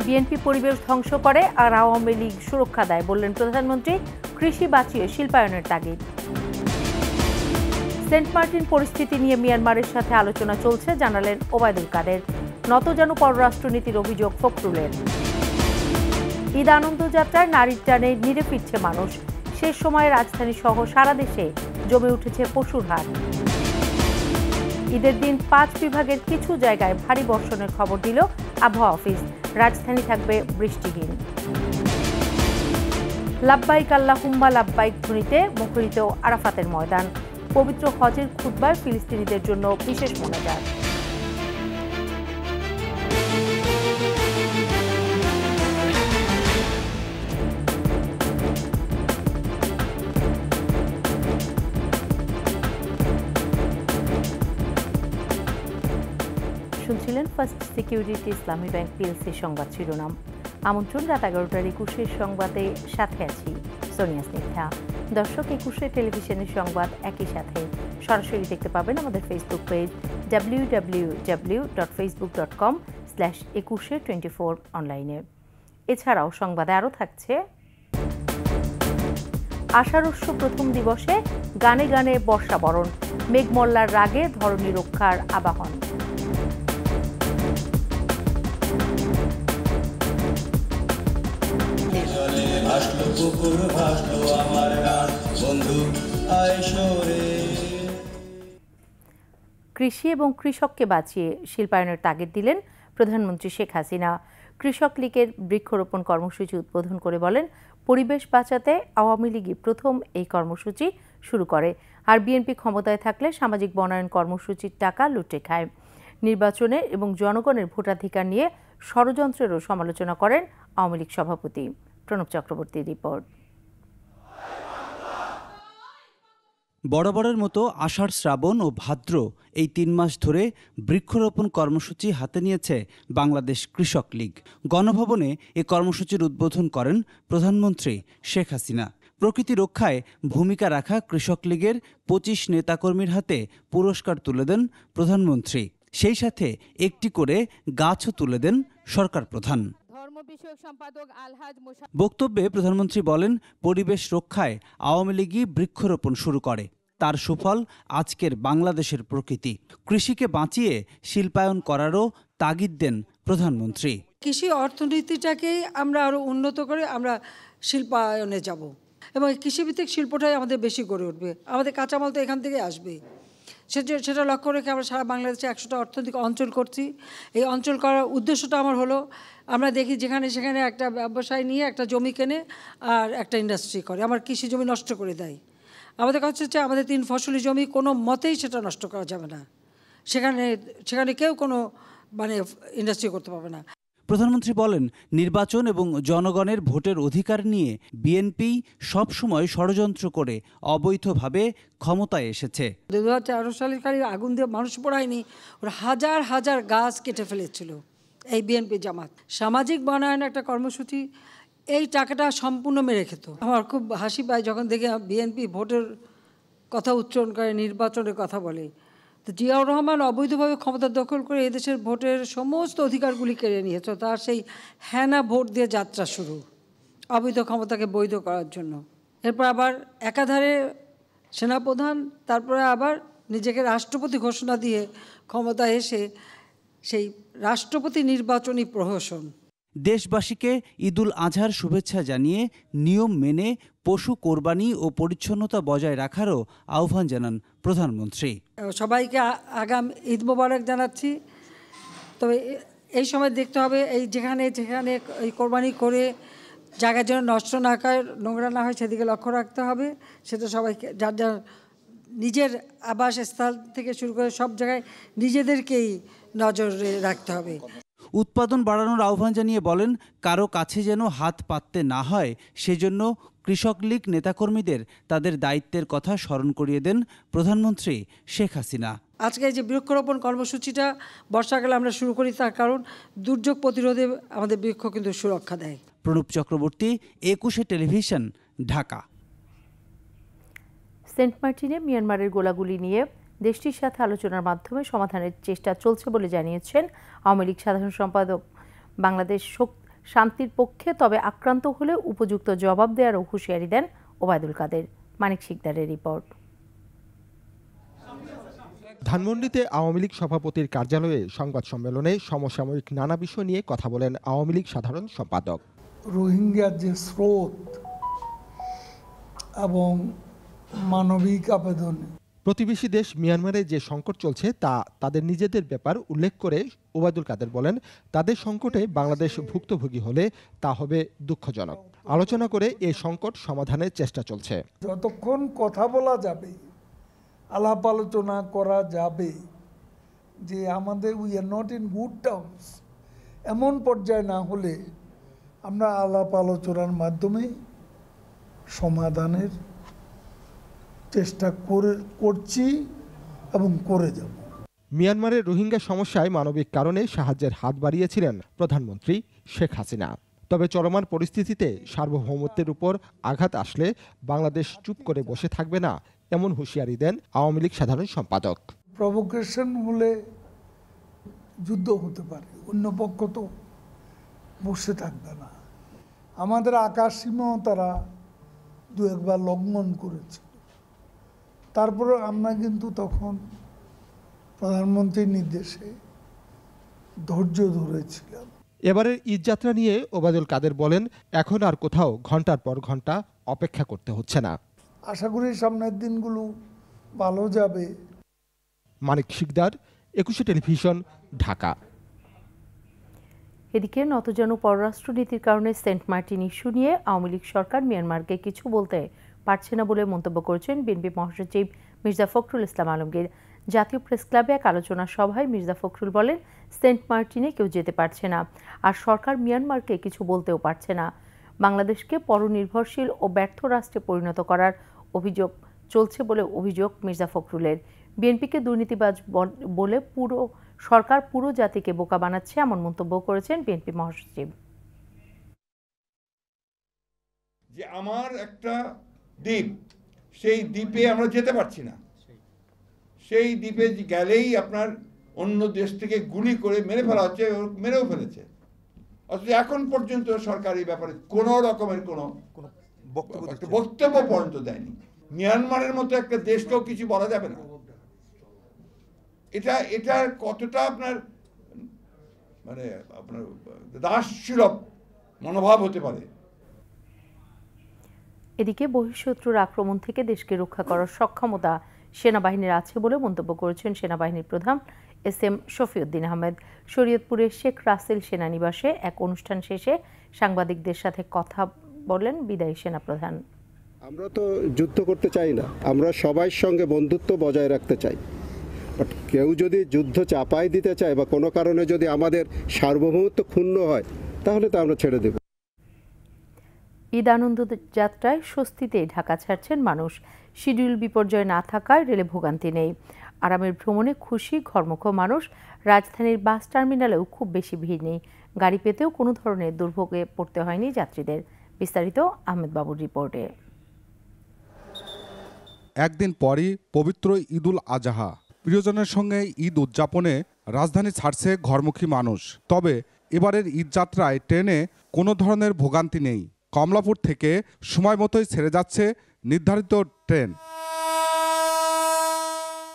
BNP পরিবেশ ধ্বংস করে আর আওয়ামী লীগ সুরক্ষা দেয় বললেন প্রধানমন্ত্রী। কৃষি বাঁচিয়ে শিল্পায়নের তাগিদ। সেন্ট মার্টিন পরিস্থিতি নিয়ে মিয়ানমারের সাথে আলোচনা চলছে জানালেন ওবায়দুল কাদের। নতজানু পররাষ্ট্রনীতির অভিযোগ ফখরুলের। ঈদ আনন্দযাত্রায় নারীর টানে নিরে ফিরছে মানুষ। শেষ সময়ে রাজধানী সহ সারা দেশে জমে উঠেছে পশুর হাট। ঈদের দিন 5 বিভাগের কিছু জায়গায় ভারী বর্ষণের খবর দিল আবহাওয়া অফিস। রাজধানী থাকবে বৃষ্টিহীন। লাব্বাইক আল্লাহুম্মা লাব্বাইক ধ্বনিতে মুখরিত আরাফাতের ময়দান। পবিত্র হজের খুতবায় ফিলিস্তিনিদের জন্য বিশেষ মোনাজাত। শুনছিলেন ফার্স্ট সিকিউরিটি ইসলামী ব্যাংক পিএলসি সংবাদ শিরোনাম। আমন্ত্রণ রাত 11টার 21 সংবাদে সাথে আছি সোনিয়া স্নিগ্ধা। দর্শক, 21 টেলিভিশনের সংবাদ একই সাথে সরাসরি দেখতে পাবেন আমাদের ফেসবুক পেজ www.facebook.com/2124 অনলাইনে। এছাড়াও সংবাদে আরও থাকছে আষাঢ়স্য প্রথম দিবসে গানে গানে বর্ষাবরণ। মেঘমল্লার রাগে ধরণী রক্ষার আবাহন। কৃষি এবং কৃষককে বাঁচিয়ে শিল্পায়নের তাগিদ দিলেন প্রধানমন্ত্রী শেখ হাসিনা। কৃষক লীগের বৃক্ষরোপণ কর্মসূচি উদ্বোধন করে বলেন, পরিবেশ বাঁচাতে আওয়ামী লীগই প্রথম এই কর্মসূচি শুরু করে, আর বিএনপি ক্ষমতায় থাকলে সামাজিক বনায়ন কর্মসূচির টাকা লুটে খায়। নির্বাচনে এবং জনগণের ভোটাধিকার নিয়ে ষড়যন্ত্রেরও সমালোচনা করেন আওয়ামী লীগ সভাপতি। প্রণব চক্রবর্তীর রিপোর্ট। বরাবরের মতো আষাঢ়, শ্রাবণ ও ভাদ্র এই 3 মাস ধরে বৃক্ষরোপণ কর্মসূচি হাতে নিয়েছে বাংলাদেশ কৃষক লীগ। গণভবনে এ কর্মসূচির উদ্বোধন করেন প্রধানমন্ত্রী শেখ হাসিনা। প্রকৃতি রক্ষায় ভূমিকা রাখা কৃষক লীগের 25 নেতাকর্মীর হাতে পুরস্কার তুলে দেন প্রধানমন্ত্রী। সেই সাথে একটি করে গাছও তুলে দেন সরকার প্রধান। বক্তব্যে প্রধানমন্ত্রী বলেন, পরিবেশ রক্ষায় আওয়ামী লীগই বৃক্ষরোপণ শুরু করে। তার সুফল আজকের বাংলাদেশের প্রকৃতি। কৃষিকে বাঁচিয়ে শিল্পায়ন করারও তাগিদ দেন প্রধানমন্ত্রী। কৃষি অর্থনীতিটাকে আমরা আরো উন্নত করে আমরা শিল্পায়নে যাব এবং কৃষিভিত্তিক শিল্পটাই আমাদের বেশি গড়ে উঠবে। আমাদের কাঁচামাল তো এখান থেকে আসবে। সেটা লক্ষ্য রেখে আমরা সারা বাংলাদেশে 100টা অর্থনৈতিক অঞ্চল করছি। এই অঞ্চল করার উদ্দেশ্যটা আমার হলো, আমরা দেখি যেখানে সেখানে একটা ব্যবসায় নিয়ে একটা জমি কেনে আর একটা ইন্ডাস্ট্রি করে, আমার কৃষি জমি নষ্ট করে দেয়। আমাদের কাছে হচ্ছে আমাদের 3 ফসলি জমি কোনো মতেই সেটা নষ্ট করা যাবে না। সেখানে কেউ কোনো ইন্ডাস্ট্রি করতে পারবে না। প্রধানমন্ত্রী বলেন, নির্বাচন এবং জনগণের ভোটের অধিকার নিয়ে বিএনপি সবসময় ষড়যন্ত্র করে অবৈধভাবে ক্ষমতায় এসেছে। 2013 সালের কালে আগুন দিয়ে মানুষ পোড়ায়নি, ওরা হাজার হাজার গাছ কেটে ফেলেছিল এই বিএনপি জামাত। সামাজিক বনায়ন একটা কর্মসূচি, এই টাকাটা সম্পূর্ণ মেরে খেত। আমার খুব হাসি পায় যখন দেখি বিএনপি ভোটের কথা উচ্চারণ করে, নির্বাচনের কথা বলে। তো জিয়াউর রহমান অবৈধভাবে ক্ষমতা দখল করে এদেশের ভোটের সমস্ত অধিকারগুলি কেড়ে নিয়েছে। তার সেই হ্যানা ভোট দিয়ে যাত্রা শুরু, অবৈধ ক্ষমতাকে বৈধ করার জন্য। এরপর আবার একাধারে সেনাপ্রধান, তারপরে আবার নিজেকে রাষ্ট্রপতি ঘোষণা দিয়ে ক্ষমতা এসে সেই রাষ্ট্রপতি নির্বাচনী প্রহসন। দেশবাসীকে ঈদুল আজহার শুভেচ্ছা জানিয়ে নিয়ম মেনে পশু কোরবানি ও পরিচ্ছন্নতা বজায় রাখারও আহ্বান জানান প্রধানমন্ত্রী। সবাইকে আগাম ঈদ মোবারক জানাচ্ছি। তবে এই সময় দেখতে হবে, এই যেখানে এই কোরবানি করে জায়গা যেন নষ্ট না হয়, নোংরা না হয়, সেদিকে লক্ষ্য রাখতে হবে। সেটা সবাইকে যার যার নিজের আবাসস্থল থেকে শুরু করে সব জায়গায় নিজেদেরকেই নজরে রাখতে হবে। উৎপাদন বাড়ানোর আহ্বান জানিয়ে বলেন, কারো কাছে যেন হাত পাততে না হয় সেজন্য কৃষক লীগ নেতাকর্মীদের তাদের দায়িত্বের কথা স্মরণ করিয়ে দেন প্রধানমন্ত্রী শেখ হাসিনা। আজকে যে বৃক্ষরোপণ কর্মসূচিটা বর্ষাকালে আমরা শুরু করি, তার কারণ দুর্যোগ প্রতিরোধে আমাদের বৃক্ষ কিন্তু সুরক্ষা দেয়। প্রণব চক্রবর্তী, 21 টেলিভিশন, ঢাকা। সেন্ট মার্টিনে মিয়ানমারের গোলাগুলি নিয়ে দেশটির সাথে আলোচনার মাধ্যমে সমাধানের চেষ্টা চলছে বলে জানিয়েছেন আওয়ামী লীগ সাধারণ সম্পাদক বাংলাদেশ শান্তির পক্ষে, তবে আক্রান্ত হলে উপযুক্ত জবাব দেওয়ারও হুঁশিয়ারি দেন ওবায়দুল কাদের। মানিক শিকদারের রিপোর্ট। ধানমন্ডিতে আওয়ামী লীগ সভাপতির কার্যালয়ে সংবাদ সম্মেলনে সমসাময়িক নানা বিষয় নিয়ে কথা বলেন আওয়ামী লীগ সাধারণ সম্পাদক। রোহিঙ্গার যে স্রোত এবং মানবিক আবেদন, প্রতিবেশী দেশ মিয়ানমারে যে সংকট চলছে তা তাদের নিজেদের ব্যাপার উল্লেখ করে ওবায়দুল কাদের বলেন, তাদের সংকটে বাংলাদেশ ভুক্তভোগী হলে তা হবে দুঃখজনক। আলোচনা করে এই সংকট সমাধানের চেষ্টা চলছে। যতক্ষণ কথা বলা যাবে, আলাপ আলোচনা করা যাবে যে আমাদের we are not in good terms, এমন পর্যায়ে না হলে আমরা আলাপ আলোচনার মাধ্যমে সমাধানের চেষ্টা করছি এবং করে যাব। মিয়ানমারের রোহিঙ্গা সমস্যায় মানবিক কারণে সাহায্যের হাত বাড়িয়েছিলেন প্রধানমন্ত্রী শেখ হাসিনা। তবে চলমান পরিস্থিতিতে সার্বভৌমত্বের উপর আঘাত আসলে বাংলাদেশ চুপ করে বসে থাকবে না, এমন হুঁশিয়ারি দেন আওয়ামী লীগ সাধারণ সম্পাদক। প্রভোকেশন হলে যুদ্ধ হতে পারে, অন্য পক্ষ তো বসে থাকবে না। আমাদের আকাশ সীমাও তারা দু একবার লঙ্ঘন করেছে, তারপরে আমরা কিন্তু তখন প্রধানমন্ত্রীর নির্দেশে ধৈর্য ধরেছিলাম। এবারের ঈদযাত্রা নিয়ে ওবায়দুল কাদের বলেন, এখন আর কোথাও ঘন্টার পর ঘন্টা অপেক্ষা করতে হচ্ছে না। আশা করি সামনের দিনগুলো ভালো যাবে। মানিক শিকদার, 21 টেলিভিশন, ঢাকা। এদিকে নতজানু পররাষ্ট্রনীতির কারণে সেন্ট মার্টিন ইস্যু নিয়ে আওয়ামী লীগ সরকার মিয়ানমারকে কিছু বলতে পারছে না বলে মন্তব্য করেছেন বিএনপি মহাসচিব মির্জা ফখরুল ইসলাম আলমগীর। জাতীয় প্রেস ক্লাবে এক আলোচনা সভায় মির্জা ফখরুল বলেন, সেন্ট মার্টিনে কেউ যেতে পারছে না, আর সরকার মিয়ানমারকে কিছু বলতেও পারছে না। বাংলাদেশকে পরনির্ভরশীল ও ব্যর্থ রাষ্ট্রে পরিণত করার অভিযোগ চলছে বলে অভিযোগ মির্জা ফখরুলের। বিএনপিকে দুর্নীতিবাজ বলে সরকার পুরো জাতিকে বোকা বানাচ্ছে, এমন মন্তব্য করেছেন বিএনপি মহাসচিব। যে আমার একটা দ্বীপ, সেই দ্বীপে আমরা যেতে পারছি না, সেই দ্বীপে গেলেই আপনার অন্য দেশ থেকে গুলি করে মেরে ফেলা হচ্ছে, মেরেও ফেলেছে। অথচ এখন পর্যন্ত সরকার এই ব্যাপারে কোনো রকমের কোনো বক্তব্য পর্যন্ত দেয়নি। মিয়ানমারের মতো একটা দেশকেও কিছু বলা যাবে না। এটা কতটা আপনার দাসসুলভ মনোভাব হতে পারে। এদিকে বহিঃশত্রুর আক্রমণ থেকে দেশকে রক্ষা করার সক্ষমতা সেনাবাহিনীর আছে বলে মন্তব্য করেছেন সেনাবাহিনীর প্রধান SM শফিউদ্দিন আহমেদ। শরীয়তপুরের শেখ রাসেল সেনানিবাসে এক অনুষ্ঠান শেষে সাংবাদিকদের সাথে কথা বলেন বিদায়ী সেনাপ্রধান। আমরা তো যুদ্ধ করতে চাই না, আমরা সবার সঙ্গে বন্ধুত্ব বজায় রাখতে চাই। বাট কেউ যদি যুদ্ধ চাপাই দিতে চায় বা কোনো কারণে যদি আমাদের সার্বভৌমত্ব ক্ষুণ্ণ হয়, তাহলে তো আমরা ছেড়ে দেব। ঈদ আনন্দ যাত্রায় স্বস্তিতে ঢাকা ছাড়ছেন মানুষ। শিডিউল বিপর্যয় না থাকায় রেলে ভোগান্তি নেই। আরামের ভ্রমণে খুশি ঘরমুখ মানুষ। রাজধানীর বাস টার্মিনালেও খুব বেশি ভিড় নেই। গাড়ি পেতেও কোনো ধরনের দুর্ভোগে পড়তে হয়নি যাত্রীদের। বিস্তারিত আহমেদ বাবুর রিপোর্টে। একদিন পরই পবিত্র ঈদুল আজহা। প্রিয়জনের সঙ্গে ঈদ উদযাপনে রাজধানী ছাড়ছে ঘরমুখী মানুষ। তবে এবারের ঈদযাত্রায় ট্রেনে কোনো ধরনের ভোগান্তি নেই। কমলাপুর থেকে সময় মতোই ছেড়ে যাচ্ছে নির্ধারিত ট্রেন।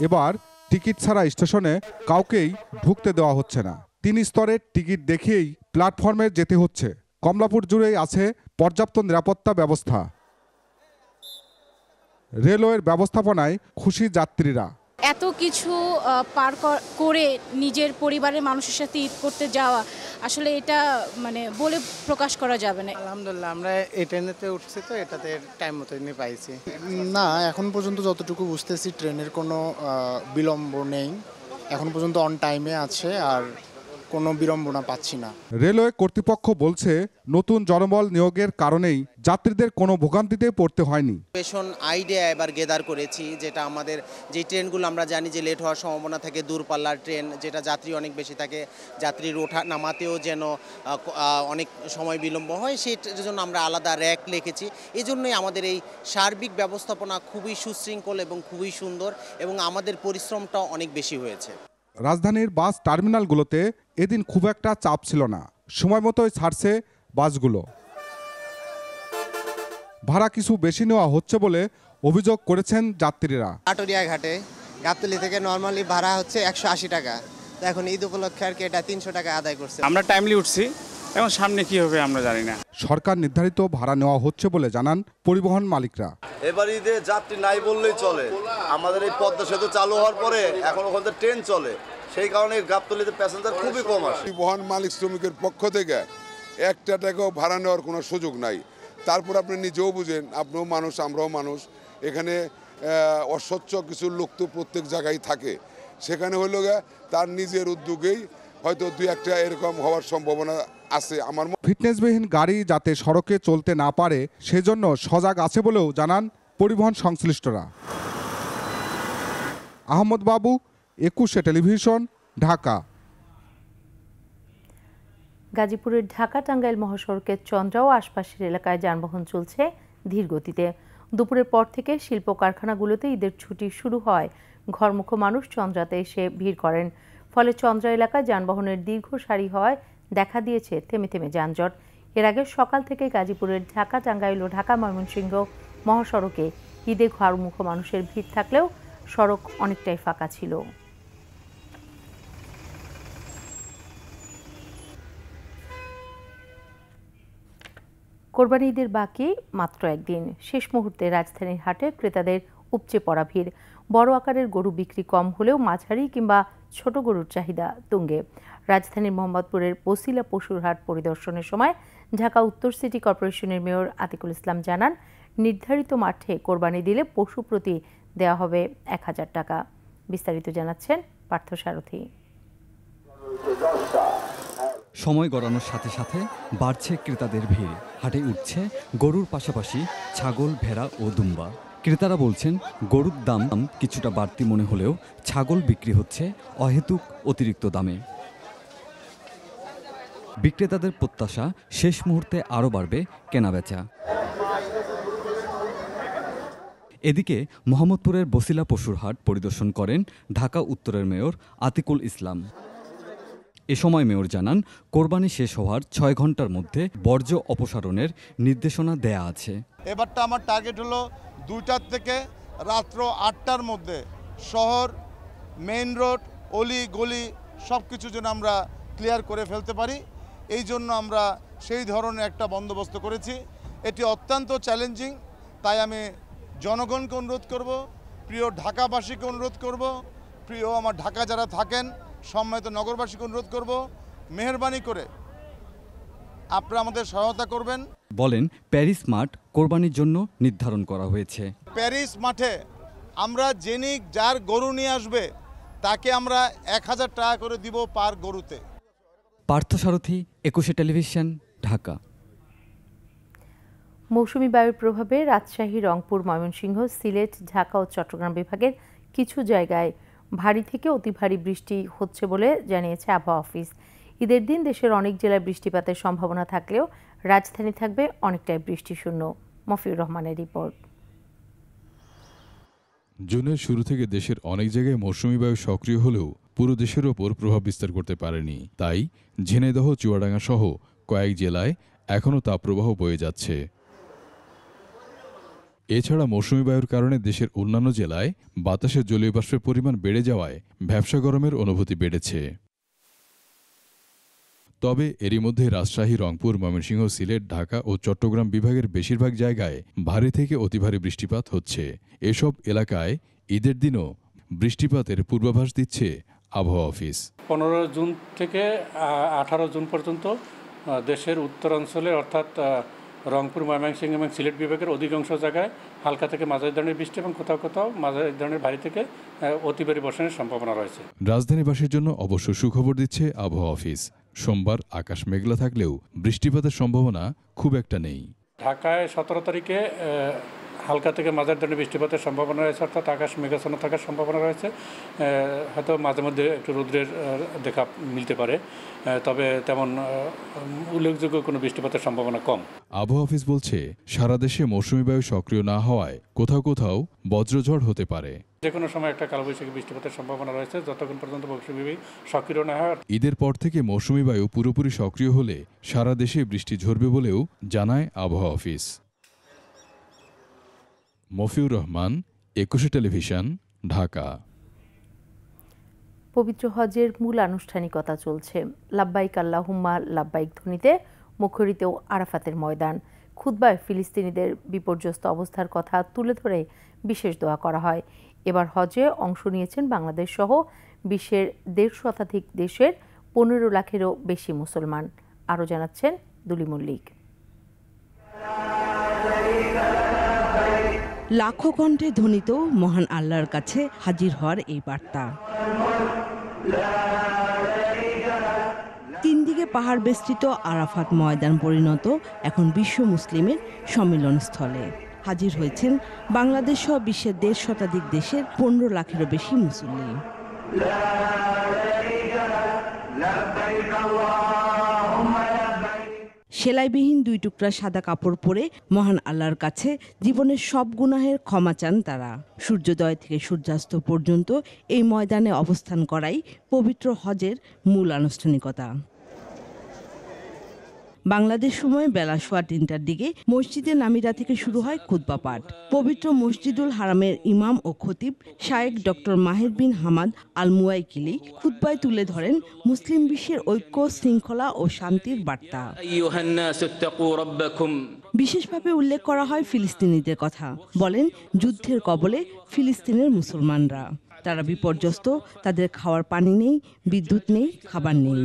এবার টিকিট ছাড়া স্টেশনে কাউকেই ঢুকতে দেওয়া হচ্ছে না। 3 স্তরের টিকিট দেখিয়েই প্ল্যাটফর্মে যেতে হচ্ছে। কমলাপুর জুড়েই আছে পর্যাপ্ত নিরাপত্তা ব্যবস্থা। রেলওয়ের ব্যবস্থাপনায় খুশি যাত্রীরা। এত কিছু পার করে নিজের পরিবারের মানুষের সাথে ঈদ করতে যাওয়া, আসলে এটা বলে প্রকাশ করা যাবে না। আলহামদুলিল্লাহ, আমরা এই ট্রেনেতে উঠছি, তো এটাতে টাইম মতো পাইছি। না, এখন পর্যন্ত যতটুকু বুঝতেছি ট্রেনের কোনো বিলম্ব নেই, এখন পর্যন্ত অন টাইমে আছে, আর কোনো বিড়ম্বনা পাচ্ছি না। রেলওয়ে কর্তৃপক্ষ বলছে, নতুন জনবল নিয়োগের কারণেই যাত্রীদের কোনো ভোগান্তিতে পড়তে হয়নি। পেশন আইডিয়া এবার গেদার করেছি, যেটা আমাদের যে ট্রেনগুলো আমরা জানি যে লেট হওয়ার সম্ভাবনা থাকে, দূরপাল্লার ট্রেন যেটা যাত্রী অনেক বেশি থাকে, যাত্রীর ওঠা নামাতেও যেন অনেক সময় বিলম্ব হয়, সেটার জন্য আমরা আলাদা র্যাক লিখেছি। এই জন্যই আমাদের এই সার্বিক ব্যবস্থাপনা খুবই সুশৃঙ্খল এবং খুবই সুন্দর, এবং আমাদের পরিশ্রমটাও অনেক বেশি হয়েছে। রাজধানীর বাস টার্মিনালগুলোতে এদিন খুব একটা চাপ ছিল না। সময় মতোই ছাড়ছে বাসগুলো। ভাড়া কিছু বেশি নেওয়া হচ্ছে বলে অভিযোগ করেছেন যাত্রীরা। আটুরিয়া ঘাটে গাবতলী থেকে নর্মালি ভাড়া হচ্ছে 180 টাকা, তো এখন ঈদ উপলক্ষে আর কি এটা 300 টাকা আদায় করছে। আমরা টাইমলি উঠছি, এখন সামনে কি হবে আমরা জানি না। সরকার নির্ধারিত ভাড়া নেওয়া হচ্ছে বলে জানান পরিবহন মালিকরা। এবার ঈদে যাত্রী নাই বললেই চলে। আমাদের এই পদ্মা সেতু চালু হওয়ার পরে এখন ওখান থেকে ট্রেন চলে, সেই কারণে গাবতলীতে প্যাসেঞ্জার খুবই কম আসে। পরিবহন মালিক শ্রমিকের পক্ষ থেকে একটা টাকাও ভাড়া নেওয়ার কোনো সুযোগ নাই। তারপর আপনি নিজেও বুঝেন, আপনিও মানুষ, আমরাও মানুষ, এখানে অস্বচ্ছ কিছু লোক তো প্রত্যেক জায়গায় থাকে। সেখানে হইল তার নিজের উদ্যোগেই হয়তো দুই একটা এরকম হওয়ার সম্ভাবনা আছে। আমার ফিটনেসবিহীন গাড়ি যাতে সড়কে চলতে না পারে সেজন্য সজাগ আছে বলেও জানান পরিবহন সংশ্লিষ্টরা। আহমদ বাবু, 21 টেলিভিশন, ঢাকা। গাজীপুরের ঢাকা টাঙ্গাইল মহাসড়কের চন্দ্রা ও আশপাশের এলাকায় যানবাহন চলছে ধীর গতিতে। দুপুরের পর থেকে শিল্প কারখানাগুলোতে ঈদের ছুটি শুরু হয়। ঘরমুখো মানুষ চন্দ্রাতে এসে ভিড় করেন, ফলে চন্দ্রা এলাকায় যানবাহনের দীর্ঘ সারি হওয়ায় দেখা দিয়েছে থেমে থেমে যানজট। এর আগে সকাল থেকে গাজীপুরের ঢাকা টাঙ্গাইল ও ঢাকা ময়মনসিংহ মহাসড়কে ঈদে ঘরমুখো মানুষের ভিড় থাকলেও সড়ক অনেকটাই ফাঁকা ছিল। কোরবানি ঈদের বাকি মাত্র একদিন। শেষ মুহূর্তে রাজধানীর হাটে ক্রেতাদের উপচে পড়া ভিড়। বড় আকারের গরু বিক্রি কম হলেও মাঝারি কিংবা ছোট গরুর চাহিদা তুঙ্গে। রাজধানীর মোহাম্মদপুরের বসিলা পশুর হাট পরিদর্শনের সময় ঢাকা উত্তর সিটি কর্পোরেশনের মেয়র আতিকুল ইসলাম জানান, নির্ধারিত মাঠে কোরবানি দিলে পশু প্রতি দেওয়া হবে 1000 টাকা। বিস্তারিত জানাচ্ছেন পার্থসারথী। সময় গড়ানোর সাথে সাথে বাড়ছে ক্রেতাদের ভিড়। হাটে উঠছে গরুর পাশাপাশি ছাগল, ভেড়া ও দুম্বা। ক্রেতারা বলছেন, গরুর দাম কিছুটা বাড়তি মনে হলেও ছাগল বিক্রি হচ্ছে অহেতুক অতিরিক্ত দামে। বিক্রেতাদের প্রত্যাশা, শেষ মুহূর্তে আরও বাড়বে কেনাবেচা। এদিকে মোহাম্মদপুরের বসিলা পশুর হাট পরিদর্শন করেন ঢাকা উত্তরের মেয়র আতিকুল ইসলাম। এ সময় মেয়র জানান, কোরবানি শেষ হওয়ার 6 ঘন্টার মধ্যে বর্জ্য অপসারণের নির্দেশনা দেয়া আছে। এবারটা আমার টার্গেট হলো 2টার থেকে রাত্র 8টার মধ্যে শহর, মেইন রোড, অলি গলি সব কিছু যেন আমরা ক্লিয়ার করে ফেলতে পারি। এই জন্য আমরা সেই ধরনের একটা বন্দোবস্ত করেছি। এটি অত্যন্ত চ্যালেঞ্জিং, তাই আমি জনগণকে অনুরোধ করব, প্রিয় ঢাকাবাসীকে অনুরোধ করব, প্রিয় আমার ঢাকা যারা থাকেন সম্মানিত নগরবাসীকে অনুরোধ করব, মেহেরবানি করে আপনারা আমাদের সহায়তা করবেন। বলেন, প্যারিস মাঠ কোরবানির জন্য নির্ধারণ করা হয়েছে। প্যারিস মাঠে আমরা যিনি যার গরু নিয়ে আসবে তাকে আমরা 1000 টাকা করে দিব পার গরুতে। পার্থসারথী, 21 টেলিভিশন, ঢাকা। মৌসুমী বায়ুর প্রভাবে রাজশাহী, রংপুর, ময়মনসিংহ, সিলেট, ঢাকা ও চট্টগ্রাম বিভাগের কিছু জায়গায় ভারী থেকে অতি ভারী বৃষ্টি হচ্ছে বলে জানিয়েছে আবহাওয়া অফিস। ঈদের দিন দেশের অনেক জেলায় বৃষ্টিপাতের সম্ভাবনা থাকলেও রাজধানী থাকবে অনেকটাই বৃষ্টিশূন্য। মফিউর রহমানের রিপোর্ট। জুনের শুরু থেকে দেশের অনেক জায়গায় মৌসুমী বায়ু সক্রিয় হলেও পুরো দেশের ওপর প্রভাব বিস্তার করতে পারেনি। তাই ঝিনাইদহ, চুয়াডাঙ্গা সহ কয়েক জেলায় এখনও তাপপ্রবাহ বয়ে যাচ্ছে। এছাড়া মৌসুমী বায়ুর কারণে দেশের অন্যান্য জেলায় বাতাসে জলীয় বাষ্পের পরিমাণ বেড়ে যাওয়ায় ভ্যাপসা গরমের অনুভূতি বেড়েছে। তবে এরই মধ্যে রাজশাহী, রংপুর, ময়মনসিংহ, সিলেট, ঢাকা ও চট্টগ্রাম বিভাগের বেশিরভাগ জায়গায় ভারী থেকে অতি ভারী বৃষ্টিপাত হচ্ছে। এসব এলাকায় ঈদের দিনও বৃষ্টিপাতের পূর্বাভাস দিচ্ছে আবহাওয়া অফিস। 15 জুন থেকে 18 জুন পর্যন্ত দেশের উত্তরাঞ্চলে অর্থাৎ রংপুর, ময়মনসিংহ এবং সিলেট বিভাগের অধিকাংশ জায়গায় হালকা থেকে মাঝারি ধরনের বৃষ্টি এবং কোথাও কোথাও মাঝারি ধরনের ভারী থেকে অতি ভারী বর্ষণের সম্ভাবনা রয়েছে। রাজধানীবাসীর জন্য অবশ্য সুখবর দিচ্ছে আবহাওয়া অফিস। সোমবার আকাশ মেঘলা থাকলেও বৃষ্টিপাতের সম্ভাবনা খুব একটা নেই। ঢাকায় 17 তারিখে হালকা থেকে মাঝারি ধরনের বৃষ্টিপাতের সম্ভাবনা রয়েছে, অর্থাৎ আকাশ মেঘাচ্ছন্ন থাকার সম্ভাবনা রয়েছে। হয়তো মাঝে মধ্যে একটু রৌদ্রের দেখা মিলতে পারে, তবে তেমন উল্লেখযোগ্য কোনো বৃষ্টিপাতের সম্ভাবনা কম। আবহাওয়া অফিস বলছে, সারা দেশে মৌসুমী বায়ু সক্রিয় না হওয়ায় কোথাও কোথাও বজ্রঝড় হতে পারে। যে কোনো সময় একটা কালবৈশাখী বৃষ্টিপাতের সম্ভাবনা রয়েছে যতক্ষণ পর্যন্ত মৌসুমী বায়ু সক্রিয় না হয়। ঈদের পর থেকে মৌসুমী বায়ু পুরোপুরি সক্রিয় হলে সারা দেশে বৃষ্টি ঝরবে বলেও জানায় আবহাওয়া অফিস। মফিউর রহমান, 21 টেলিভিশন, ঢাকা। পবিত্র হজের মূল আনুষ্ঠানিকতা চলছে। লাব্বাইক আল্লাহুম্মা লাব্বাইক ধ্বনিতে মুখরিত আরাফাতের ময়দান। খুতবায় ফিলিস্তিনিদের বিপর্যস্ত অবস্থার কথা তুলে ধরে বিশেষ দোয়া করা হয়। এবার হজে অংশ নিয়েছেন বাংলাদেশ সহ বিশ্বের 1.5 শতাধিক দেশের 15 লাখেরও বেশি মুসলমান। আরও জানাচ্ছেন দুলি মল্লিক। লাখো কণ্ঠে ধ্বনিত মহান আল্লাহর কাছে হাজির হওয়ার এই বার্তা। 3 দিকে পাহাড় বেষ্টিত আরাফাত ময়দান পরিণত এখন বিশ্ব মুসলিমের সম্মিলনস্থলে। হাজির হয়েছেন বাংলাদেশ সহ বিশ্বের 1.5 শতাধিক দেশের 15 লাখেরও বেশি মুসল্লি। সেলাইবিহীন 2 টুকরা সাদা কাপড় পরে মহান আল্লাহর কাছে জীবনের সব গুনাহের ক্ষমা চান তারা। সূর্যোদয় থেকে সূর্যাস্ত পর্যন্ত এই ময়দানে অবস্থান করাই পবিত্র হজের মূল আনুষ্ঠানিকতা। বাংলাদেশ সময় বেলা 3:15টার দিকে মসজিদে নামিরা থেকে শুরু হয় খুতবা পাঠ। পবিত্র মসজিদুল হারামের ইমাম ও খতিব শায়েখ ডক্টর মাহের বিন হামাদ আল মুয়াইকিলি খুতবায় তুলে ধরেন মুসলিম বিশ্বের ঐক্য, শৃঙ্খলা ও শান্তির বার্তা। বিশেষভাবে উল্লেখ করা হয় ফিলিস্তিনিদের কথা। বলেন, যুদ্ধের কবলে ফিলিস্তিনের মুসলমানরা। তারা বিপর্যস্ত, তাদের খাওয়ার পানি নেই, বিদ্যুৎ নেই, খাবার নেই।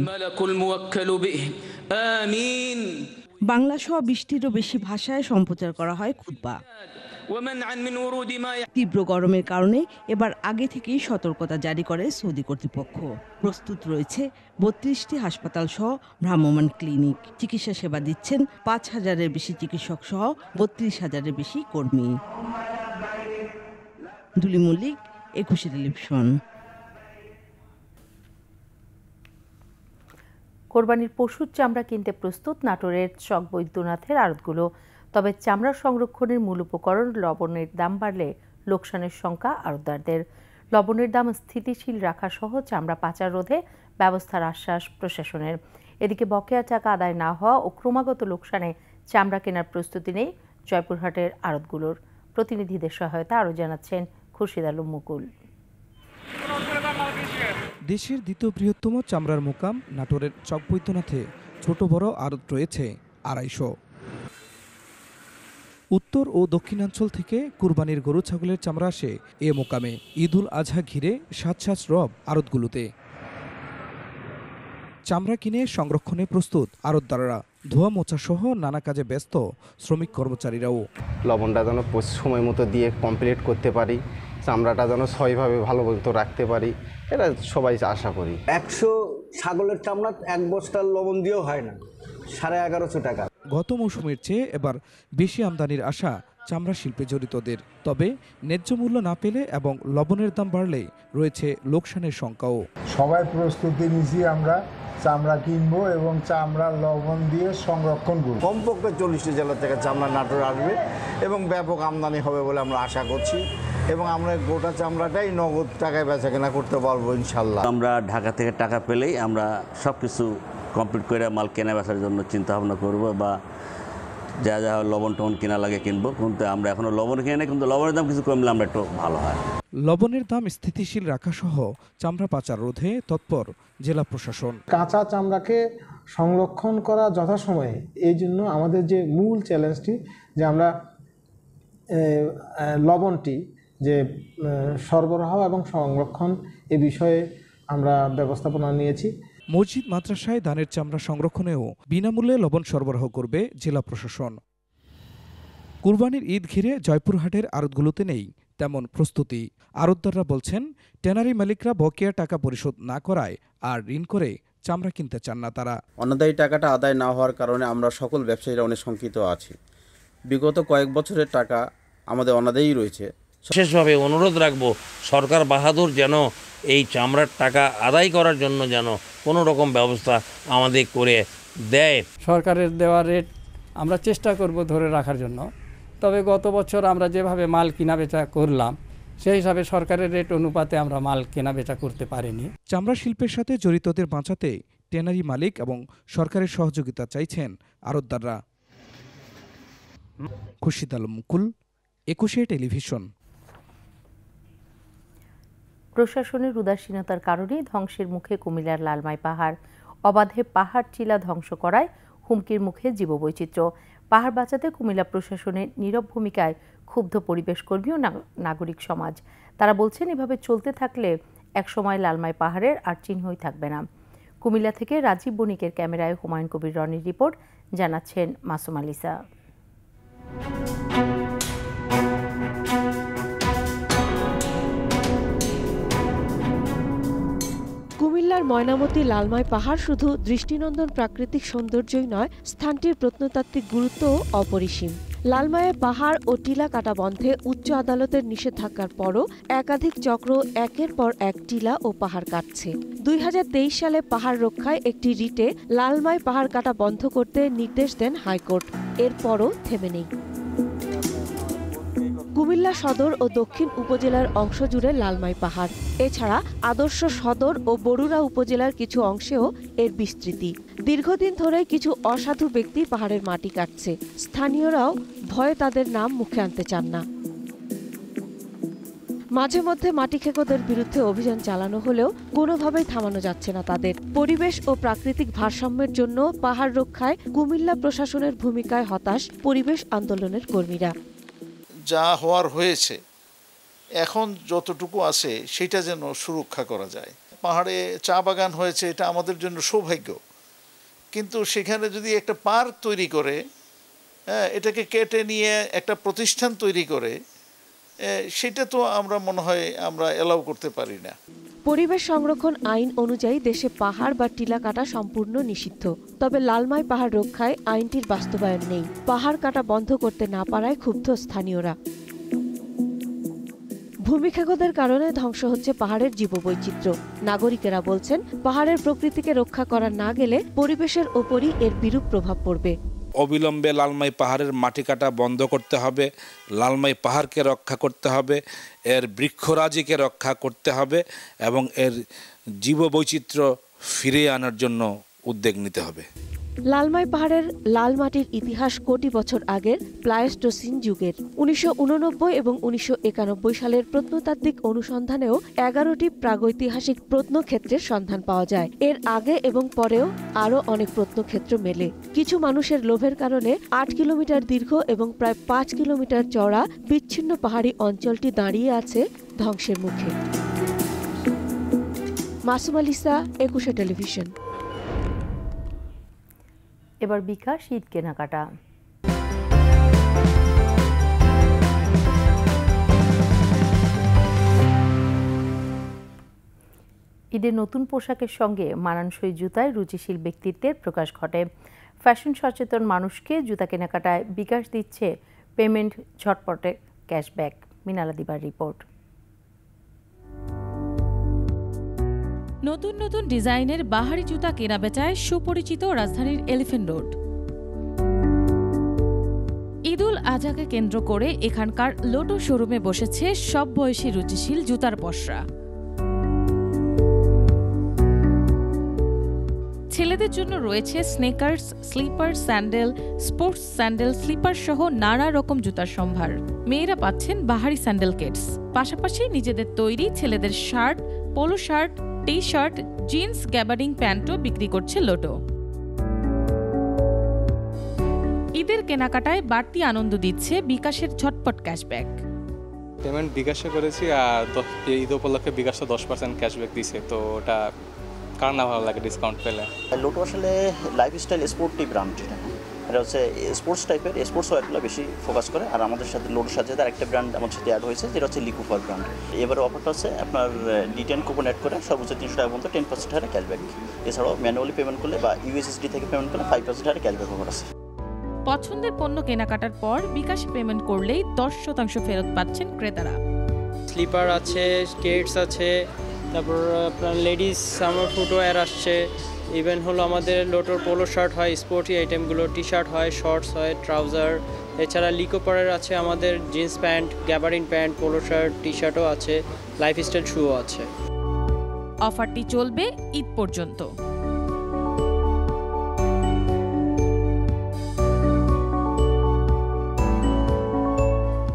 বাংলা সহ 20টিরও বেশি ভাষায় সম্প্রচার করা হয় খুতবা। তীব্র গরমের কারণে এবার আগে থেকেই সতর্কতা জারি করে সৌদি কর্তৃপক্ষ। প্রস্তুত রয়েছে 32টি হাসপাতাল সহ ভ্রাম্যমাণ ক্লিনিক। চিকিৎসা সেবা দিচ্ছেন 5,000-এর বেশি চিকিৎসক সহ 32,000-এর বেশি কর্মী। দুলি মল্লিক, 21 টেলিভিশন। কোরবানির পশুর চামড়া কিনতে প্রস্তুত নাটোরের চক বৈদ্যনাথের আড়তগুলো। তবে চামড়া সংরক্ষণের মূল উপকরণ লবণের দাম বাড়লে লোকসানের শঙ্কা আড়তদারদের। লবণের দাম স্থিতিশীল রাখা সহ চামড়া পাচার রোধে ব্যবস্থার আশ্বাস প্রশাসনের। এদিকে বকেয়া টাকা আদায় না হওয়া ও ক্রমাগত লোকসানে চামড়া কেনার প্রস্তুতি নেই জয়পুরহাটের আড়তগুলোর। প্রতিনিধিদের সহায়তা আরও জানাচ্ছেন খুরশিদ আলম মুকুল। দেশের দ্বিতীয় বৃহত্তম চামড়ার মোকাম নাটোরের চক বৈদ্যনাথে ছোট বড় আড়ত রয়েছে 250। উত্তর ও দক্ষিণাঞ্চল থেকে কুরবানির গরু ছাগলের চামড়া আসে এ মোকামে। ঈদুল আজহা ঘিরে সাজ রব আড়তগুলোতে। চামড়া কিনে সংরক্ষণে প্রস্তুত আড়তদাররা। ধোয়া মোছা সহ নানা কাজে ব্যস্ত শ্রমিক কর্মচারীরাও। লবণটা যেন সময় মতো দিয়ে কমপ্লিট করতে পারি, চামড়াটা যেন সহিভাবে ভালো মতো রাখতে পারি, এটা সবাই আশা করি। 100 ছাগলের চামড়া 1 বস্তার লবণ দিয়েও হয় না, 1150 টাকা। গত মৌসুমের চেয়ে এবার বেশি আমদানির আশা চামড়া শিল্পে জড়িতদের। তবে ন্যায্য মূল্য না পেলে এবং লবণের দাম বাড়লে রয়েছে লোকসানের শঙ্কাও। সবাই প্রস্তুতি নিয়েছি, আমরা চামড়া কিনবো এবং চামড়া লবণ দিয়ে সংরক্ষণ করব। কমপক্ষে 40টি জেলা থেকে চামড়া নাটোর আসবে এবং ব্যাপক আমদানি হবে বলে আমরা আশা করছি এবং আমরা গোটা চামড়াটাই নগদ টাকায় বেচাকেনা করতে পারবো ইনশাল্লাহ। আমরা ঢাকা থেকে টাকা পেলেই আমরা সব কিছু কমপ্লিট করে মাল কেনা বেচার জন্য চিন্তা ভাবনা করবো বা যা যা লবণ টবণ কেনা লাগে কিনবো। কিন্তু আমরা এখনো লবণ কিনে নেই, কিন্তু লবণের দাম কিছু কমলে আমরা একটু ভালো হয়। লবণের দাম স্থিতিশীল রাখা সহ চামড়া পাচার রোধে তৎপর জেলা প্রশাসন। কাঁচা চামড়াকে সংরক্ষণ করা যথাসময়ে, এই জন্য আমাদের যে মূল চ্যালেঞ্জটি যে আমরা লবণটি যে সরবরাহ এবং সংরক্ষণ এ বিষয়ে আমরা ব্যবস্থাপনা নিয়েছি। মসজিদ মাদ্রাসায় ধানের চামড়া সংরক্ষণেও বিনামূল্যে লবণ সরবরাহ করবে জেলা প্রশাসন। কুরবানির ঈদ ঘিরে জয়পুরহাটের আড়তগুলোতে নেই তেমন প্রস্তুতি। আড়তদাররা বলছেন, ট্যানারি মালিকরা বকেয়া টাকা পরিশোধ না করায় আর ঋণ করে চামড়া কিনতে চান না তারা। অনাদায়ী টাকাটা আদায় না হওয়ার কারণে আমরা সকল ব্যবসায়ীরা অনেক শঙ্কিত আছি। বিগত কয়েক বছরের টাকা আমাদের অনাদায়ী রয়েছে। বিশেষভাবে অনুরোধ রাখবো, সরকার বাহাদুর যেন এই চামড়ার টাকা আদায় করার জন্য যেন কোনো রকম ব্যবস্থা আমাদের করে দেয়। সরকারের দেওয়া রেট আমরা চেষ্টা করব ধরে রাখার জন্য। তবে গত বছর আমরা যেভাবে মাল কিনা বেচা করলাম, সেই হিসাবে সরকারের রেট অনুপাতে আমরা মাল কেনা বেচা করতে পারিনি। চামড়া শিল্পের সাথে জড়িতদের বাঁচাতে ট্যানারি মালিক এবং সরকারের সহযোগিতা চাইছেন আড়তদাররা। খুরশিদ আলম মুকুল, 21 টেলিভিশন। প্রশাসনের উদাসীনতার কারণে ধ্বংসের মুখে কুমিল্লার লালমাই পাহাড়। অবাধে পাহাড় টিলা ধ্বংস করায় হুমকির মুখে জীববৈচিত্র্য। পাহাড় বাঁচাতে কুমিল্লা প্রশাসনের নীরব ভূমিকায় ক্ষুব্ধ পরিবেশকর্মী ও নাগরিক সমাজ। তারা বলছেন, এভাবে চলতে থাকলে একসময় লালমাই পাহাড়ের আর চিহ্নই থাকবে না। কুমিল্লা থেকে রাজীব বণিকের ক্যামেরায় হুমায়ুন কবির রনির রিপোর্ট, জানাচ্ছেন মাসুম আলিসা। কুমিল্লার ময়নামতি লালমাই পাহাড় শুধু দৃষ্টিনন্দন প্রাকৃতিক সৌন্দর্যই নয়, স্থানটির প্রত্নতাত্ত্বিক গুরুত্বও অপরিসীম। লালমাইয়ে পাহাড় ও টিলা কাটা বন্ধে উচ্চ আদালতের নিষেধাজ্ঞার পরও একাধিক চক্র একের পর এক টিলা ও পাহাড় কাটছে। 2023 সালে পাহাড় রক্ষায় একটি রিটে লালমাই পাহাড় কাটা বন্ধ করতে নির্দেশ দেন হাইকোর্ট। এরপরও থেমে নেই। কুমিল্লা সদর ও দক্ষিণ উপজেলার অংশ জুড়ে লালমাই পাহাড়। এছাড়া আদর্শ সদর ও বরুড়া উপজেলার কিছু অংশেও এর বিস্তৃতি। দীর্ঘদিন ধরে কিছু অসাধু ব্যক্তি পাহাড়ের মাটি কাটছে। স্থানীয়রাও ভয়ে তাদের নাম মুখে আনতে চান না। মাঝে মধ্যে মাটি খেকোদের বিরুদ্ধে অভিযান চালানো হলেও কোনোভাবেই থামানো যাচ্ছে না তাদের। পরিবেশ ও প্রাকৃতিক ভারসাম্যের জন্য পাহাড় রক্ষায় কুমিল্লা প্রশাসনের ভূমিকায় হতাশ পরিবেশ আন্দোলনের কর্মীরা। যা হওয়ার হয়েছে, এখন যতটুকু আছে সেটা যেন সুরক্ষা করা যায়। পাহাড়ে চা বাগান হয়েছে, এটা আমাদের জন্য সৌভাগ্য, কিন্তু সেখানে যদি একটা পার্ক তৈরি করে, এটাকে কেটে নিয়ে একটা প্রতিষ্ঠান তৈরি করে, সেটা তো আমরা মনে হয় আমরা এলাও করতে পারি না। পরিবেশ সংরক্ষণ আইন অনুযায়ী দেশে পাহাড় বা টিলা কাটা সম্পূর্ণ নিষিদ্ধ। তবে লালমাই পাহাড় রক্ষায় আইনটির বাস্তবায়ন নেই। পাহাড় কাটা বন্ধ করতে না পারায় ক্ষুব্ধ স্থানীয়রা। ভূমিক্ষেপের কারণে ধ্বংস হচ্ছে পাহাড়ের জীববৈচিত্র্য। নাগরিকেরা বলছেন, পাহাড়ের প্রকৃতিকে রক্ষা করা না গেলে পরিবেশের ওপরই এর বিরূপ প্রভাব পড়বে। অবিলম্বে লালমাই পাহাড়ের মাটি কাটা বন্ধ করতে হবে, লালমাই পাহাড়কে রক্ষা করতে হবে, এর বৃক্ষরাজিকে রক্ষা করতে হবে এবং এর জীববৈচিত্র্য ফিরিয়ে আনার জন্য উদ্যোগ নিতে হবে। লালমাই পাহাড়ের লাল মাটির ইতিহাস কোটি বছর আগের প্লায়েস্টোসিন যুগের। 1989 এবং 1991 সালের প্রত্নতাত্ত্বিক অনুসন্ধানেও 11টি প্রাগৈতিহাসিক প্রত্নক্ষেত্রের সন্ধান পাওয়া যায়। এর আগে এবং পরেও আরও অনেক প্রত্নক্ষেত্র মেলে। কিছু মানুষের লোভের কারণে 8 কিলোমিটার দীর্ঘ এবং প্রায় 5 কিলোমিটার চওড়া বিচ্ছিন্ন পাহাড়ি অঞ্চলটি দাঁড়িয়ে আছে ধ্বংসের মুখে। মাসুম আলিসা, 21 টেলিভিশন। এবার বিকাশ ঈদ কেনাকাটা। ঈদের নতুন পোশাকের সঙ্গে মানানসই জুতায় রুচিশীল ব্যক্তিত্বের প্রকাশ ঘটে। ফ্যাশন সচেতন মানুষকে জুতা কেনাকাটায় বিকাশ দিচ্ছে পেমেন্ট ঝটপটে ক্যাশব্যাক। মিনালা দিবার রিপোর্ট। নতুন নতুন ডিজাইনের বাহারি জুতা কেনাবেচায় সুপরিচিত রাজধানীর এলিফ্যান্ট রোড। ঈদুল আজহাকে কেন্দ্র করে এখানকার লোটো শোরুমে বসেছে সব বয়সী রুচিশীল জুতার পসরা। ছেলেদের জন্য রয়েছে sneakers, slipper, sandal, sports sandal, slipper সহ নানা রকম জুতার সম্ভার। মেয়েরা পাচ্ছেন বাহারি স্যান্ডেল কিটস। পাশাপাশি নিজেদের তৈরি ছেলেদের shirt, polo shirt, T shirt, jeans, gabardine প্যান্টও বিক্রি করছে লোটো। ঈদের কেনাকাটায় বাড়তি আনন্দ দিচ্ছে বিকাশের ঝটপট ক্যাশব্যাক। পেমেন্ট বিকাশে করেছি আর ঈদ উপলক্ষে বিকাশ 10% ক্যাশব্যাক দিছে, তো ওটা কার না ভালো লাগে ডিসকাউন্ট পেলে। লোটো আসলে লাইফস্টাইল স্পোর্টি ব্র্যান্ড, এটা হচ্ছে স্পোর্টস টাইপের, স্পোর্টস ওয়ারগুলো বেশি ফোকাস করে। আর আমাদের সাথে লোটোর সাথে আরেকটা ব্র্যান্ড আমার সাথে অ্যাড হয়েছে, যেটা হচ্ছে লিকুফার ব্র্যান্ড। এবারে অফারটা হচ্ছে আপনার D10 কুপন অ্যাড করে সর্বোচ্চ 300 টাকা পর্যন্ত 10% হারে ক্যাশব্যাক। এছাড়াও ম্যানুয়ালি পেমেন্ট করলে বা ইউএসএসডি থেকে পেমেন্ট করলে 5% হারে ক্যাশব্যাক অফার আছে। পছন্দের পণ্য কেনাকাটার পর বিকাশে পেমেন্ট করলেই 10% ফেরত পাচ্ছেন ক্রেতারা। স্লিপার আছে, স্কেটস আছে, তারপর আপনার লেডিস সামার ফুটওয়্যার আসছে, ইভেন হলো আমাদের লোটোর পোলো শার্ট হয়, স্পোর্টি আইটেমগুলো, টি শার্ট হয়, শর্টস হয়, ট্রাউজার, এছাড়া লিকোপারের আছে আমাদের jeans pant, gabardine pant, polo shirt, T শার্টও আছে, লাইফস্টাইল শুও আছে। অফারটি চলবে ঈদ পর্যন্ত।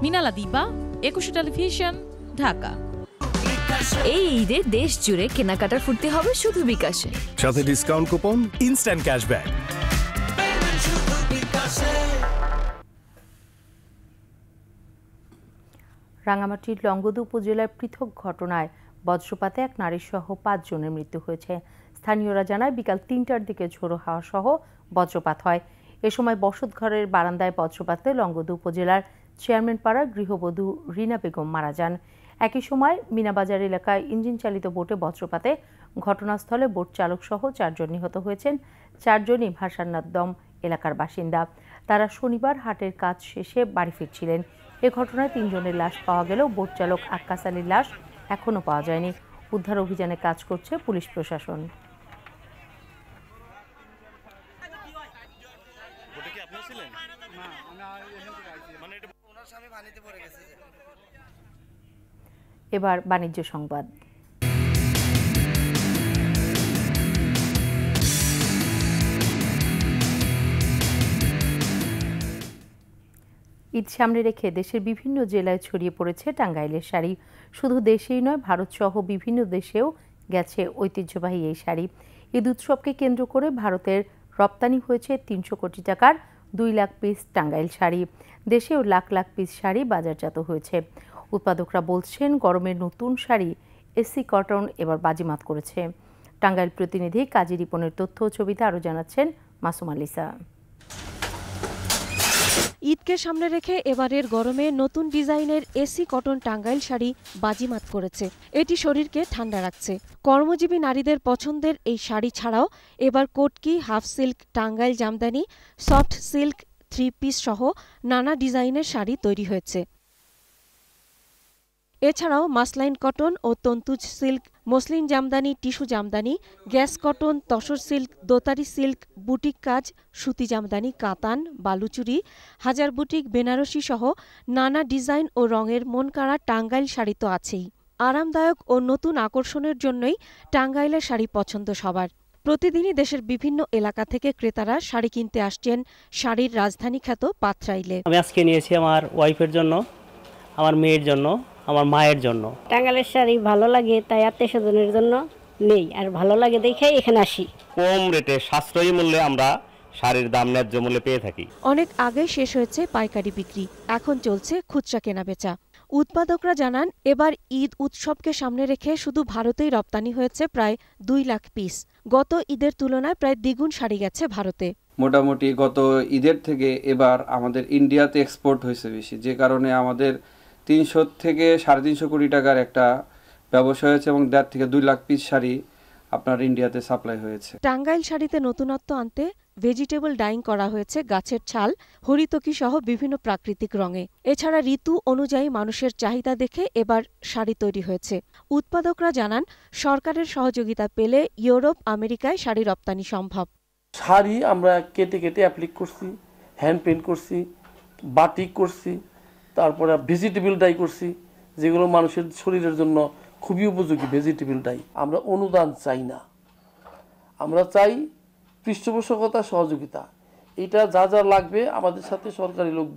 মিনালা দিবা, 21 টেলিভিশন, ঢাকা। এই ঈদে দেশ জুড়ে কেনাকাটার ফুর্তি হবে শুধু বিকাশে, সাথে ডিসকাউন্ট কুপন, ইনস্ট্যান্ট ক্যাশব্যাক। রাঙামাটির লংগদু উপজেলার পৃথক ঘটনায় বজ্রপাতে এক নারীসহ 5 জনের মৃত্যু হয়েছে। স্থানীয়রা জানায় বিকাল 3টার দিকে ঝোড়ো হাওয়া সহ বজ্রপাত হয়। এ সময় বসতঘরের বারান্দায় বজ্রপাতে লংগদু উপজেলার চেয়ারম্যান পাড়ার গৃহবধূ রিনা বেগম মারা যান। একই সময় মিনাবাজার এলাকায় ইঞ্জিন চালিত বোটে বজ্রপাতে ঘটনাস্থলে বোট চালক সহ 4 জন নিহত হয়েছেন। 4 জনই ভাসান্নাদম এলাকার বাসিন্দা। তারা শনিবার হাটের কাজ শেষে বাড়ি ফিরছিলেন। এ ঘটনায় 3 জনের লাশ পাওয়া গেলেও বোট চালক আক্কাস আলীর লাশ এখনও পাওয়া যায়নি। উদ্ধার অভিযানে কাজ করছে পুলিশ প্রশাসন। এবার বাণিজ্য সংবাদ। ঈদ সামনে রেখে দেশের বিভিন্ন জেলায় ছড়িয়ে পড়েছে টাঙ্গাইলের শাড়ি। শুধু দেশেই নয়, ভারতসহ বিভিন্ন দেশেও গেছে ঐতিহ্যবাহী এই শাড়ি। ঈদ উৎসবকে কেন্দ্র করে ভারতের রপ্তানি হয়েছে 300 কোটি টাকার 2 লাখ পিস টাঙ্গাইল শাড়ি। দেশেও লাখ লাখ পিস শাড়ি বাজারজাত হয়েছে। উৎপাদকরা বলছেন, গরমের নতুন শাড়ি এসি কটন এবার বাজিমাত করেছে। টাঙ্গাইল প্রতিনিধি কাজী রিপনের তথ্য ও ছবিতে আরও জানাচ্ছেন মাসুমা লিসা। ঈদকে সামনে রেখে এবারের গরমে নতুন ডিজাইনের এসি কটন টাঙ্গাইল শাড়ি বাজিমাত করেছে। এটি শরীরকে ঠান্ডা রাখছে। কর্মজীবী নারীদের পছন্দের এই শাড়ি ছাড়াও এবার কোটকি, half silk, Tangail jamdani, soft silk, 3 piece সহ নানা ডিজাইনের শাড়ি তৈরি হয়েছে। এছাড়াও মাসলাইন কটন ও Tantuja silk, muslin jamdani, tissue jamdani, গ্যাস কটন, তসর সিল্ক, দোতারি সিল্ক, বুটিক কাজ, সুতি জামদানি, কাতান, বালুচুরি, হাজার বুটিক, বেনারসি সহ নানা ডিজাইন ও রঙের মনকাড়া টাঙ্গাইল শাড়ি তো আছেই। আরামদায়ক ও নতুন আকর্ষণের জন্যই টাঙ্গাইলের শাড়ি পছন্দ সবার। প্রতিদিনই দেশের বিভিন্ন এলাকা থেকে ক্রেতারা শাড়ি কিনতে আসছেন শাড়ির রাজধানী খ্যাত পাথরাইলে। আমি আজকে নিয়েছি আমার ওয়াইফের জন্য, আমার মেয়ের জন্য, আমার মায়ের জন্য। টাঙ্গাইলের শাড়ি ভালো লাগে, তাই আত্মীয়স্বজনের জন্য নেই, আর ভালো লাগে দেখে এখানে আসি। কম রেটে সাশ্রয়ী মূল্যে আমরা শাড়ির দাম ন্যায্য মূল্যে পেয়ে থাকি। অনেক আগে শেষ হয়েছে পাইকারি বিক্রি, এখন চলছে খুচরা কেনাবেচা। উৎপাদকরা জানান, এবার ঈদ উৎসবকে সামনে রেখে শুধু ভারতেই রপ্তানি হয়েছে প্রায় 2 লাখ পিস। গত ঈদের তুলনায় প্রায় দ্বিগুণ শাড়ি গেছে ভারতে। মোটামুটি গত ঈদের থেকে এবার আমাদের ইন্ডিয়াতে এক্সপোর্ট হয়েছে বেশি, যে কারণে আমাদের 300 থেকে 350 কোটি টাকার একটা ব্যবসা হয়েছে এবং 1.5 থেকে 2 লাখ পিস শাড়ি আপনার ইন্ডিয়াতে সাপ্লাই হয়েছে। টাঙ্গাইল শাড়িতে নতুনত্ব আনতে ভেজিটেবল ডাইং করা হয়েছে গাছের ছাল, হরিতকি সহ বিভিন্ন প্রাকৃতিক রঙে। এছাড়া ঋতু অনুযায়ী মানুষের চাহিদা দেখে এবার শাড়ি তৈরি হয়েছে। উৎপাদকরা জানান, সরকারের সহযোগিতা পেলে ইউরোপ, আমেরিকায় শাড়ি রপ্তানি সম্ভব। শাড়ি আমরা কেটে কেটে অ্যাপ্লিক করছি, হ্যান্ড পেইন্ট করছি, বাটিক করছি, তারপরে ভেজিটেবল ডাই করছি, যেগুলো মানুষের শরীরের জন্য খুবই উপযোগী। ভেজিটেবল ডাই আমরা অনুদান চাই না, আমরা চাই পৃষ্ঠপোষকতা, সহযোগিতা। এটা যা যা লাগবে আমাদের সাথে সরকারি লোক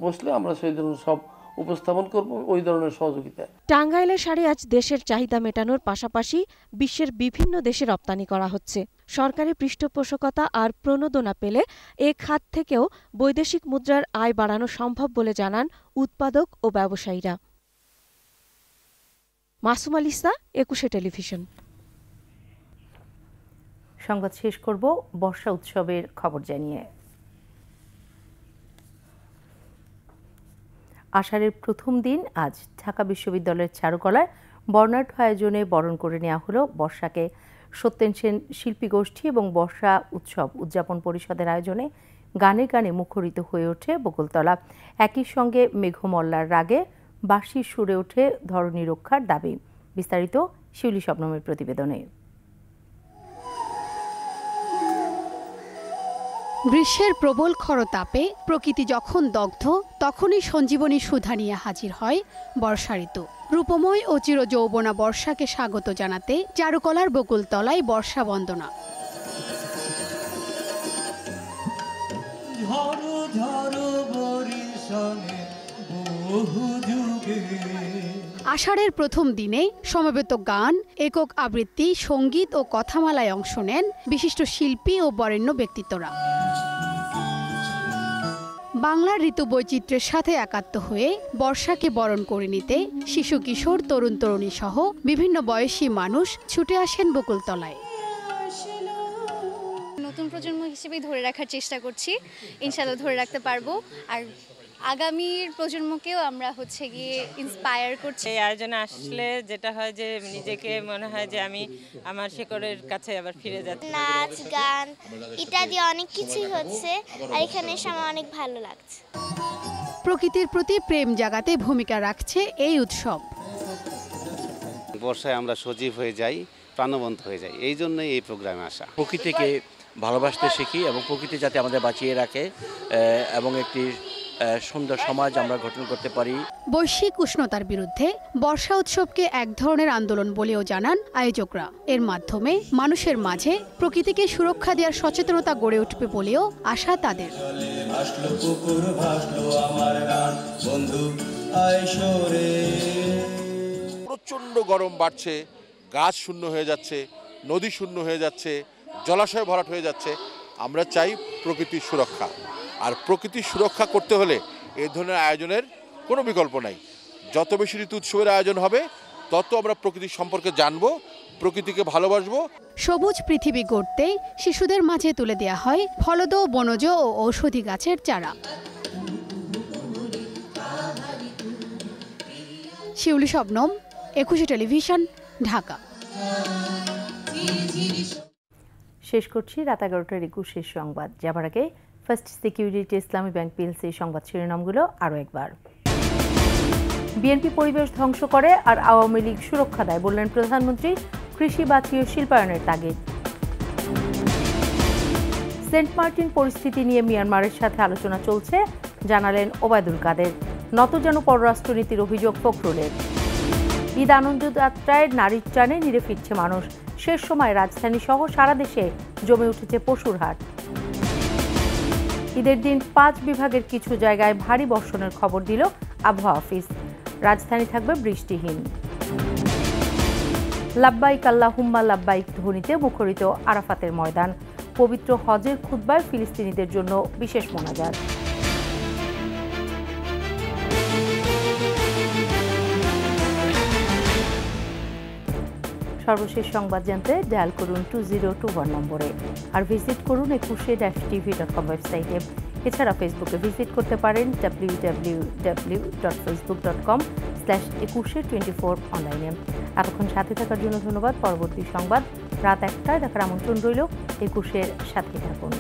বসলে আমরা সেই ধরনের সব উপস্থাপন করব, ওই ধরনের সহযোগিতা। টাঙ্গাইলের শাড়ি আজ দেশের চাহিদা মেটানোর পাশাপাশি বিশ্বের বিভিন্ন দেশে রপ্তানি করা হচ্ছে। সরকারি পৃষ্ঠপোষকতা আর প্রণোদনা পেলে এ খাত থেকেও বৈদেশিক মুদ্রার আয় বাড়ানো সম্ভব বলে জানান উৎপাদক ও ব্যবসায়ীরা। Masuma Lisa, 21 television. সংবাদ শেষ করব বর্ষা উৎসবের খবর জানিয়ে। আষাঢ়ের প্রথম দিন আজ ঢাকা বিশ্ববিদ্যালয়ের চারুকলায় বর্ণাঢ্য আয়োজনে বরণ করে নেওয়া হলো বর্ষাকে। সত্যেন সেন শিল্পী গোষ্ঠী এবং বর্ষা উৎসব উদযাপন পরিষদের আয়োজনে গানে গানে মুখরিত হয়ে ওঠে বকুলতলা। একই সঙ্গে মেঘমল্লার রাগে বাঁশির সুরে ওঠে ধরণী রক্ষার দাবি। বিস্তারিত শিউলি শবনমের প্রতিবেদনে। গ্রীষ্মের প্রবল খরতাপে প্রকৃতি যখন দগ্ধ, তখনই সঞ্জীবনী সুধা নিয়ে হাজির হয় বর্ষা ঋতু। রূপময় ও চিরযৌবনা বর্ষাকে স্বাগত জানাতে চারুকলার বকুলতলায় বর্ষা বন্দনা। আষাঢ়ের প্রথম দিনে সমবেত গান, একক আবৃত্তি, সঙ্গীত ও কথামালায় অংশ নেন বিশিষ্ট শিল্পী ও বরেণ্য ব্যক্তিত্বরা। বাংলার ঋতু বৈচিত্র্যের সাথে একাত্ম হয়ে বর্ষাকে বরণ করে নিতে শিশু, কিশোর, তরুণ তরুণী সহ বিভিন্ন বয়সী মানুষ ছুটে আসেন বকুলতলায়। নতুন প্রজন্ম হিসেবে ধরে রাখার চেষ্টা করছি, ইনশাআল্লাহ ধরে রাখতে পারবো। আর আগামীর প্রজন্মকেও আমরা গিয়ে ইন্সপায়ার করছি। এই আয়োজনে আসলে যেটা হয় যে নিজেকে মনে হয় যে আমি আমার শেকড়ের কাছে আবার ফিরে যাচ্ছি। নাচ, গান ইত্যাদি অনেক কিছুই হচ্ছে, আর এখানে এসে আমার অনেক ভালো লাগছে। প্রকৃতির প্রতি প্রেম জাগাতে ভূমিকা রাখছে এই উৎসব। বর্ষায় আমরা সজীব হয়ে যাই, প্রাণবন্ত হয়ে যাই, এই জন্যই এই প্রোগ্রামে আসা। প্রকৃতিকে ভালোবাসতে শিখি এবং প্রকৃতি যাতে আমাদের বাঁচিয়ে রাখে এবং একটি সুন্দর সমাজ আমরা গঠন করতে পারি। বৈশ্বিক উষ্ণতার বিরুদ্ধে বর্ষা উৎসবকে এক ধরনের আন্দোলন বলেও জানান আয়োজকরা। এর মাধ্যমে মানুষের মাঝে প্রকৃতিকে সুরক্ষা দেওয়ার সচেতনতা গড়ে উঠবে বলেও আশা তাদের। প্রচণ্ড গরম বাড়ছে, গাছ শূন্য হয়ে যাচ্ছে, নদী শূন্য হয়ে যাচ্ছে, জলাশয় ভরাট হয়ে যাচ্ছে। আমরা চাই প্রকৃতির সুরক্ষা, আর প্রকৃতির সুরক্ষা করতে হলে এই ধরনের আয়োজনের কোনো বিকল্প নাই। যত বেশি ঋতু উৎসবের আয়োজন হবে, তত আমরা প্রকৃতির সম্পর্কে জানবো, প্রকৃতিকে ভালোবাসবো। সবুজ পৃথিবী গড়তে শিশুদের মাঝে তুলে দেওয়া হয় ফলদ, বনজ ও ঔষধি গাছের চারা। শিউলি শবনম, 21 টেলিভিশন, ঢাকা। শেষ করছি রাত 11টার 21 সংবাদ। যাবার আগে ফার্স্ট সিকিউরিটি ইসলামী ব্যাংক পিএলসি সংবাদ শিরোনামগুলো আরও একবার। বিএনপি পরিবেশ ধ্বংস করে আর আওয়ামী লীগ সুরক্ষা দেয় বললেন প্রধানমন্ত্রী, কৃষি বাঁচিয়ে শিল্পায়নের তাগিদ। সেন্ট মার্টিন পরিস্থিতি নিয়ে মিয়ানমারের সাথে আলোচনা চলছে জানালেন ওবায়দুল কাদের। নতজানু পররাষ্ট্রনীতির অভিযোগ ফখরুলের। ঈদ আনন্দযাত্রায় নারীর টানে নিরে ফিরছে মানুষ। শেষ সময় রাজধানী সহ সারা দেশে জমে উঠেছে পশুর হাট। ঈদের দিন 5 বিভাগের কিছু জায়গায় ভারী বর্ষণের খবর দিল আবহাওয়া অফিস। রাজধানী থাকবে বৃষ্টিহীন। লাব্বাইক আল্লাহুম্মা লাব্বাইক ধ্বনিতে মুখরিত আরাফাতের ময়দান। পবিত্র হজের খুতবায় ফিলিস্তিনিদের জন্য বিশেষ মোনাজাত। সর্বশেষ সংবাদ জানতে ডায়াল করুন 2021 নম্বরে, আর ভিজিট করুন ekushe-tv.com ওয়েবসাইটে। এছাড়া ফেসবুকে ভিজিট করতে পারেন www.facebook.com/ekushe24 অনলাইনে। এতক্ষণ সাথে থাকার জন্য ধন্যবাদ। পরবর্তী সংবাদ রাত 1টায় দেখার আমন্ত্রণ রইল। একুশের সাথে থাকুন।